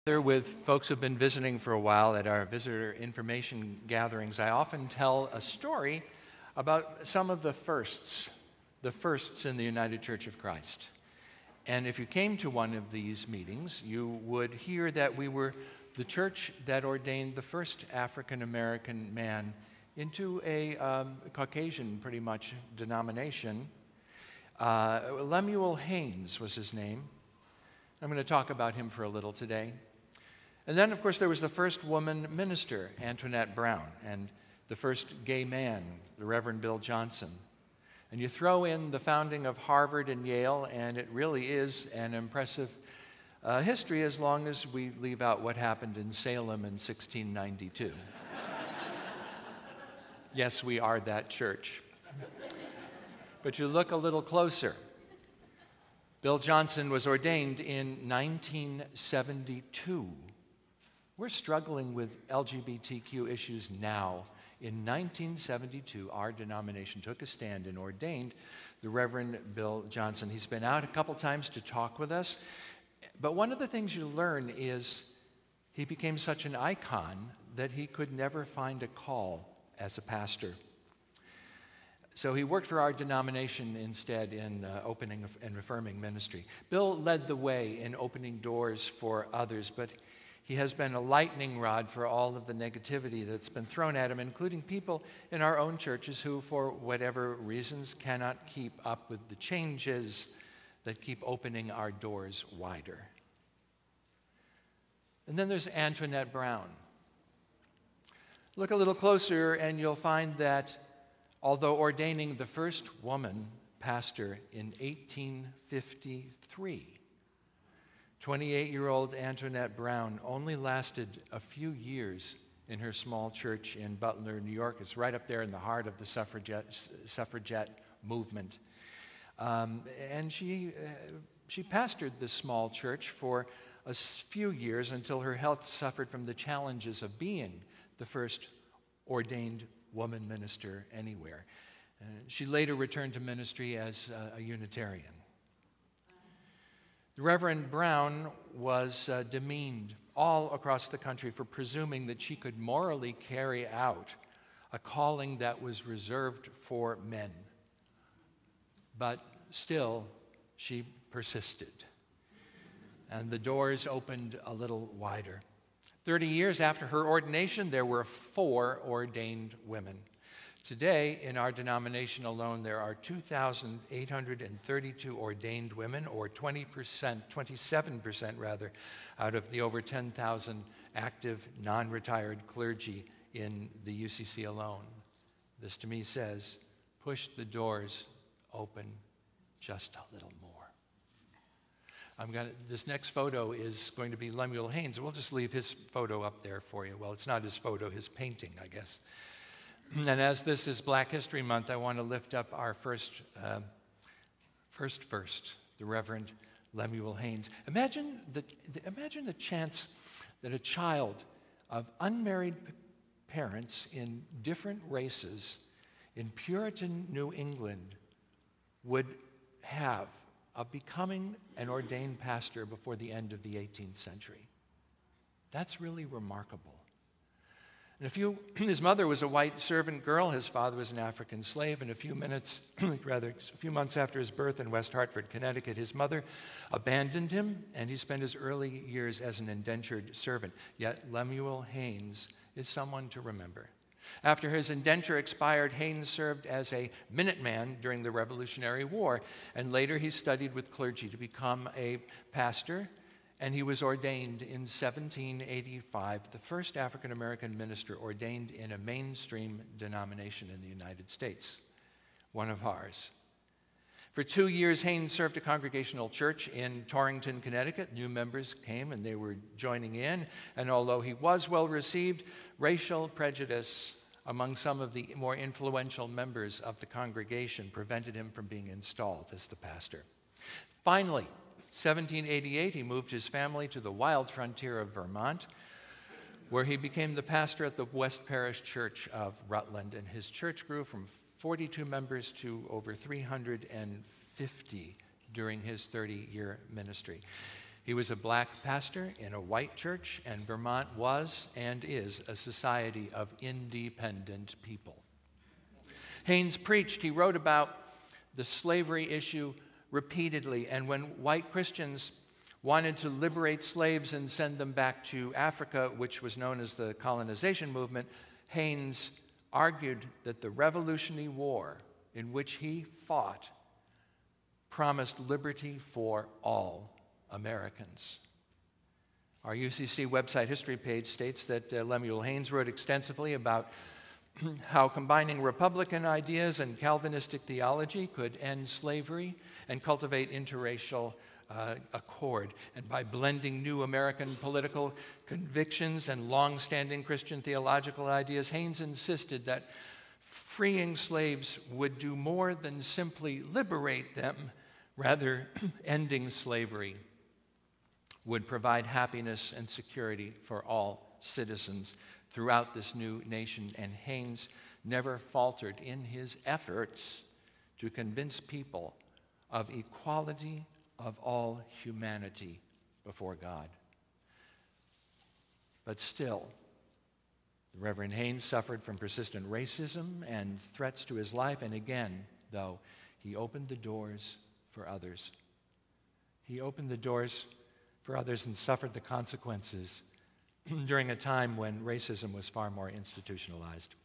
With folks who've been visiting for a while at our visitor information gatherings, I often tell a story about some of the firsts in the United Church of Christ. And if you came to one of these meetings, you would hear that we were the church that ordained the first African-American man into a Caucasian, pretty much, denomination. Lemuel Haynes was his name. I'm going to talk about him for a little today. And then, of course, there was the first woman minister, Antoinette Brown, and the first gay man, the Reverend Bill Johnson. And you throw in the founding of Harvard and Yale, and it really is an impressive history as long as we leave out what happened in Salem in 1692. Yes, we are that church. But you look a little closer. Bill Johnson was ordained in 1972. We're struggling with LGBTQ issues now. In 1972, our denomination took a stand and ordained the Reverend Bill Johnson. He's been out a couple times to talk with us. But one of the things you learn is he became such an icon that he could never find a call as a pastor. So he worked for our denomination instead in opening and affirming ministry. Bill led the way in opening doors for others, but he has been a lightning rod for all of the negativity that's been thrown at him, including people in our own churches who, for whatever reasons, cannot keep up with the changes that keep opening our doors wider. And then there's Antoinette Brown. Look a little closer and you'll find that although ordaining the first woman pastor in 1853, 28-year-old Antoinette Brown only lasted a few years in her small church in Butler, New York. It's right up there in the heart of the suffragette movement. And she pastored this small church for a few years until her health suffered from the challenges of being the first ordained woman minister anywhere. She later returned to ministry as a Unitarian. The Reverend Brown was demeaned all across the country for presuming that she could morally carry out a calling that was reserved for men. But still, she persisted. And the doors opened a little wider. 30 years after her ordination, there were 4 ordained women. Today, in our denomination alone, there are 2,832 ordained women, or 27% rather, out of the over 10,000 active, non-retired clergy in the UCC alone. This, to me, says, push the doors open just a little more. This next photo is going to be Lemuel Haynes. We'll just leave his photo up there for you. Well, it's not his photo, his painting, I guess. And as this is Black History Month, I want to lift up our first, the Reverend Lemuel Haynes. Imagine the chance that a child of unmarried parents in different races in Puritan New England would have of becoming an ordained pastor before the end of the 18th century. That's really remarkable. And his mother was a white servant girl, his father was an African slave, and a few months after his birth in West Hartford, Connecticut, his mother abandoned him, and he spent his early years as an indentured servant. Yet Lemuel Haynes is someone to remember. After his indenture expired, Haynes served as a Minuteman during the Revolutionary War, and later he studied with clergy to become a pastor, and he was ordained in 1785, the first African-American minister ordained in a mainstream denomination in the United States, one of ours. For 2 years, Haynes served a Congregational church in Torrington, Connecticut. New members came and they were joining in, and although he was well received, racial prejudice among some of the more influential members of the congregation prevented him from being installed as the pastor. Finally, 1788, he moved his family to the wild frontier of Vermont, where he became the pastor at the West Parish Church of Rutland, and his church grew from 42 members to over 350 during his 30-year ministry. He was a black pastor in a white church, and Vermont was and is a society of independent people. Haynes preached, he wrote about the slavery issue repeatedly, and when white Christians wanted to liberate slaves and send them back to Africa, which was known as the colonization movement, Haynes argued that the Revolutionary War in which he fought promised liberty for all Americans. Our UCC website history page states that Lemuel Haynes wrote extensively about how combining Republican ideas and Calvinistic theology could end slavery and cultivate interracial accord. And by blending new American political convictions and long-standing Christian theological ideas, Haynes insisted that freeing slaves would do more than simply liberate them. Rather, ending slavery would provide happiness and security for all citizens throughout this new nation. And Haynes never faltered in his efforts to convince people of equality of all humanity before God. But still, the Reverend Haynes suffered from persistent racism and threats to his life, and again, though, he opened the doors for others. He opened the doors for others and suffered the consequences during a time when racism was far more institutionalized.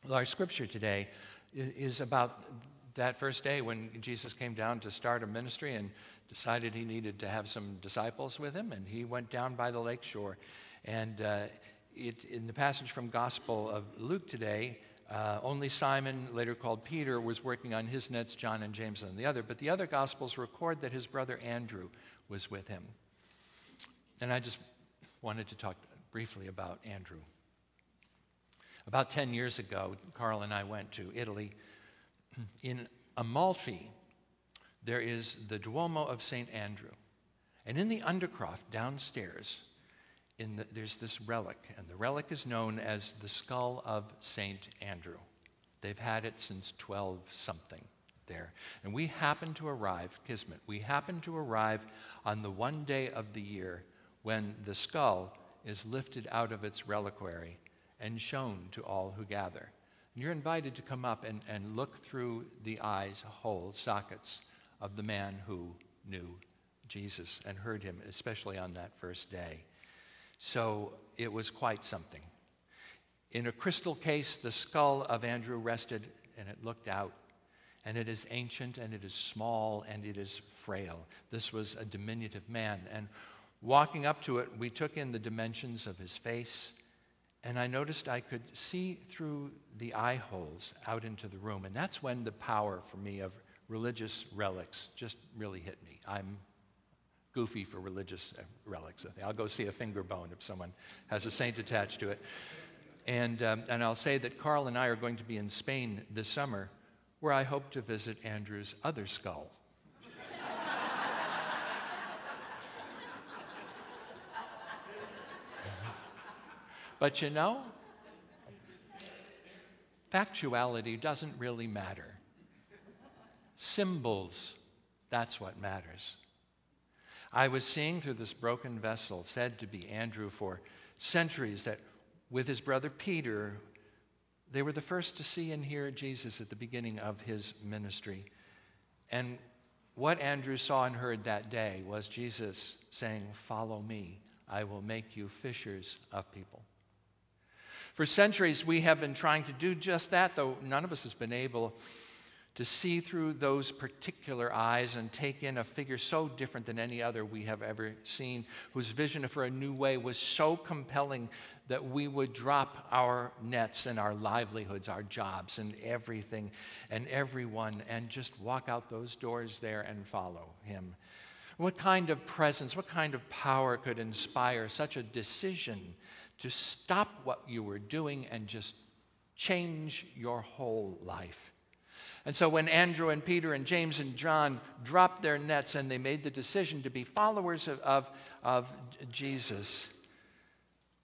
Well, our scripture today is about that first day when Jesus came down to start a ministry and decided he needed to have some disciples with him, and he went down by the lake shore. And in the passage from Gospel of Luke today, only Simon, later called Peter, was working on his nets, John and James on the other. But the other Gospels record that his brother Andrew was with him. And I just wanted to talk briefly about Andrew. About 10 years ago, Carl and I went to Italy. In Amalfi, there is the Duomo of St. Andrew. And in the undercroft downstairs, there's this relic, and the relic is known as the skull of St. Andrew. They've had it since 12-something there. And we happened to arrive, Kismet, we happened to arrive on the one day of the year when the skull is lifted out of its reliquary and shown to all who gather. And you're invited to come up and look through the eyes, holes, sockets of the man who knew Jesus and heard him, especially on that first day. So it was quite something. In a crystal case, the skull of Andrew rested, and it looked out. And it is ancient, and it is small, and it is frail. This was a diminutive man. And walking up to it, we took in the dimensions of his face, and I noticed I could see through the eye holes out into the room. And that's when the power for me of religious relics just really hit me. I'm goofy for religious relics. I'll go see a finger bone if someone has a saint attached to it. And I'll say that Carl and I are going to be in Spain this summer, where I hope to visit Andrew's other skull. But you know, factuality doesn't really matter. Symbols, that's what matters. I was seeing through this broken vessel, said to be Andrew for centuries, that with his brother Peter, they were the first to see and hear Jesus at the beginning of his ministry. And what Andrew saw and heard that day was Jesus saying, "Follow me, I will make you fishers of people." For centuries, we have been trying to do just that, though none of us has been able to see through those particular eyes and take in a figure so different than any other we have ever seen, whose vision for a new way was so compelling that we would drop our nets and our livelihoods, our jobs and everything and everyone, and just walk out those doors there and follow him. What kind of presence, what kind of power could inspire such a decision to stop what you were doing and just change your whole life? And so when Andrew and Peter and James and John dropped their nets and they made the decision to be followers of Jesus,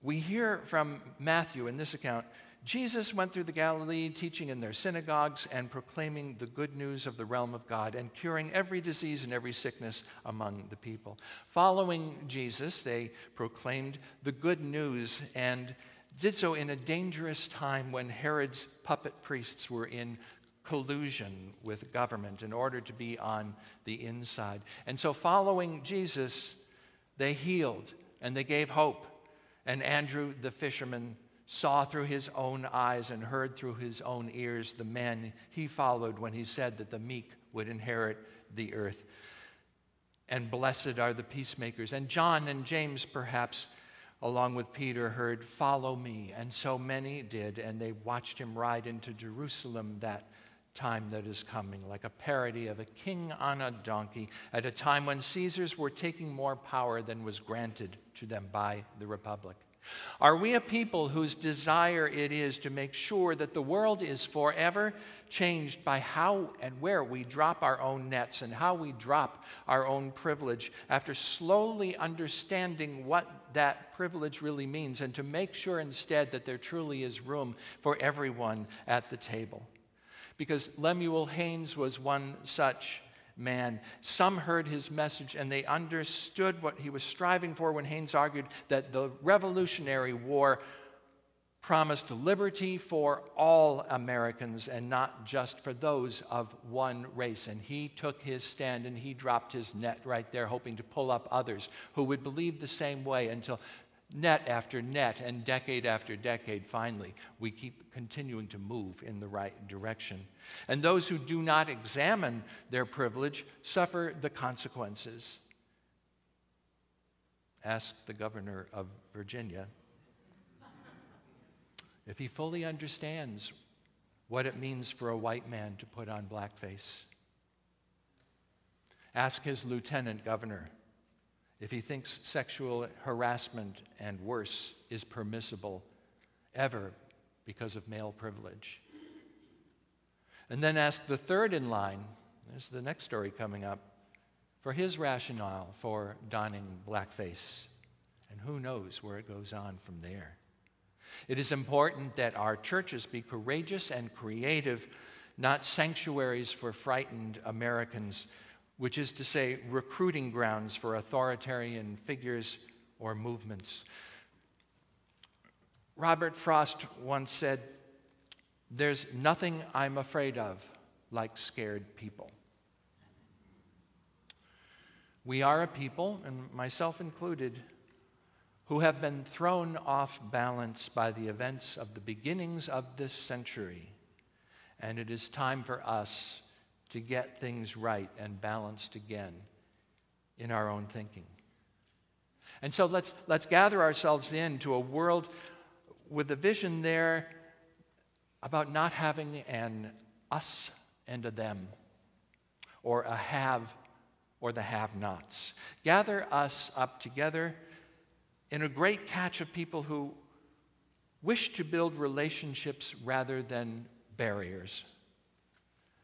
we hear from Matthew in this account, Jesus went through the Galilee, teaching in their synagogues and proclaiming the good news of the realm of God and curing every disease and every sickness among the people. Following Jesus, they proclaimed the good news and did so in a dangerous time when Herod's puppet priests were in collusion with government in order to be on the inside. And so following Jesus, they healed and they gave hope. And Andrew the fisherman saw through his own eyes and heard through his own ears the men he followed when he said that the meek would inherit the earth. And blessed are the peacemakers. And John and James, perhaps, along with Peter, heard, "Follow me." And so many did, and they watched him ride into Jerusalem that time that is coming, like a parody of a king on a donkey, at a time when Caesars were taking more power than was granted to them by the Republic. Are we a people whose desire it is to make sure that the world is forever changed by how and where we drop our own nets and how we drop our own privilege after slowly understanding what that privilege really means, and to make sure instead that there truly is room for everyone at the table? Because Lemuel Haynes was one such man. Some heard his message and they understood what he was striving for when Haynes argued that the Revolutionary War promised liberty for all Americans and not just for those of one race. And he took his stand and he dropped his net right there, hoping to pull up others who would believe the same way, until net after net and decade after decade, finally, we keep continuing to move in the right direction. And those who do not examine their privilege suffer the consequences. Ask the governor of Virginia if he fully understands what it means for a white man to put on blackface. Ask his lieutenant governor if he thinks sexual harassment and worse is permissible ever because of male privilege. And then ask the third in line, there's the next story coming up, for his rationale for donning blackface. And who knows where it goes on from there. It is important that our churches be courageous and creative, not sanctuaries for frightened Americans, which is to say, recruiting grounds for authoritarian figures or movements. Robert Frost once said, "There's nothing I'm afraid of like scared people." We are a people, and myself included, who have been thrown off balance by the events of the beginnings of this century. And it is time for us to get things right and balanced again in our own thinking. And so let's gather ourselves into a world with a vision there about not having an us and a them, or a have or the have-nots. Gather us up together in a great catch of people who wish to build relationships rather than barriers.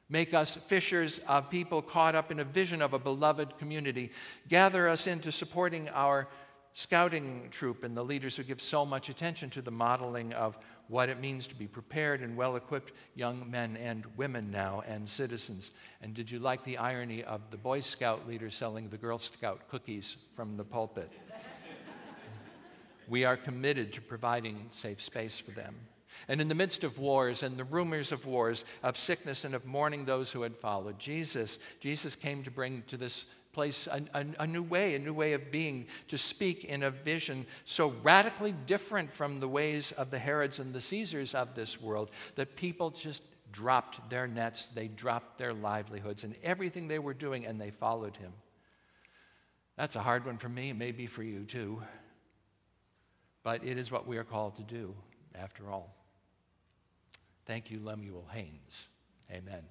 Make us fishers of people caught up in a vision of a beloved community. Gather us into supporting our scouting troop and the leaders who give so much attention to the modeling of what it means to be prepared and well-equipped young men and women now and citizens. And did you like the irony of the Boy Scout leader selling the Girl Scout cookies from the pulpit? We are committed to providing safe space for them. And in the midst of wars and the rumors of wars, of sickness and of mourning those who had followed, Jesus came to bring to this place a new way of being, to speak in a vision so radically different from the ways of the Herods and the Caesars of this world that people just dropped their nets, they dropped their livelihoods and everything they were doing, and they followed him. That's a hard one for me, maybe for you too. But it is what we are called to do, after all. Thank you, Lemuel Haynes. Amen.